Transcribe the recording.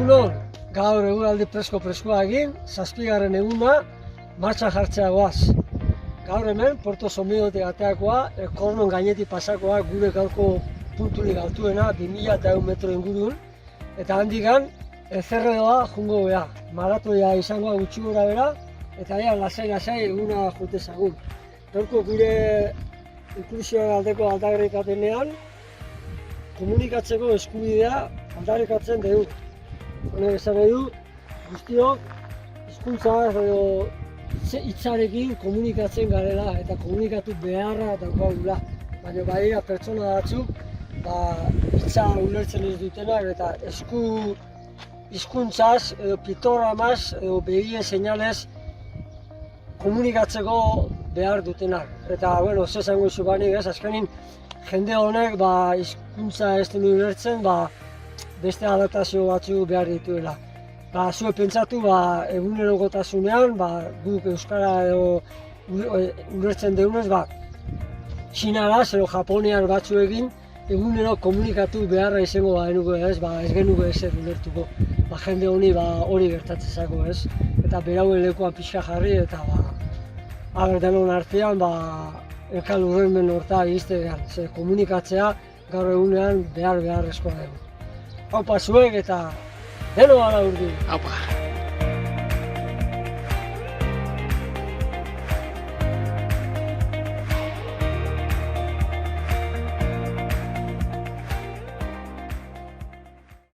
Egunon, gaur eguraldi preskoa egin, 7. eguna, martxan jartzea goaz. Gaur hemen, Puerto Somiedotik ateakoa, Kornon gainetik pasakoa, gure gaurko punturik altuena, 2100 metro ingurun, eta handikan, zerredoa jungo beha. Maratoia izangoa gutxi gora bera, eta ea lasai eguna jotezagun. Gaurko gure inklusioaren aldeko aldarrikapenean, komunikatzeko eskubidea aldarrikatzen dugu. Honek esan nahi du, guztiok hizkuntza edo hitzarekin komunikatzen garela eta komunikatu beharra daukagula. Baina badira pertsona batzuk hitza ulertzen ez dutenak eta hizkuntzaz edo piktogramas edo begien seinalez komunikatzeko behar dutenak. Eta, bueno, ze esango izu banik ez, azkenin jende honek hizkuntza ez den ulertzen, beste adaptazio batzuk behar dituela. Zuek pentsatu, egunerokotasunean, guk euskara edo ulertzen deunez, Txinaraz edo Japoniar batzuekin egunero komunikatu beharra izango badenuko ez, ez genuke ezer ulertuko. Jende honi hori gertatzezako ez. Eta berauen lekuan pixka jarri eta denon artean elkar lurrenmen horta egizte komunikatzea gaur egunean beharrezkoa dugu. Haupa zuek eta deno gara urdu. Haupa.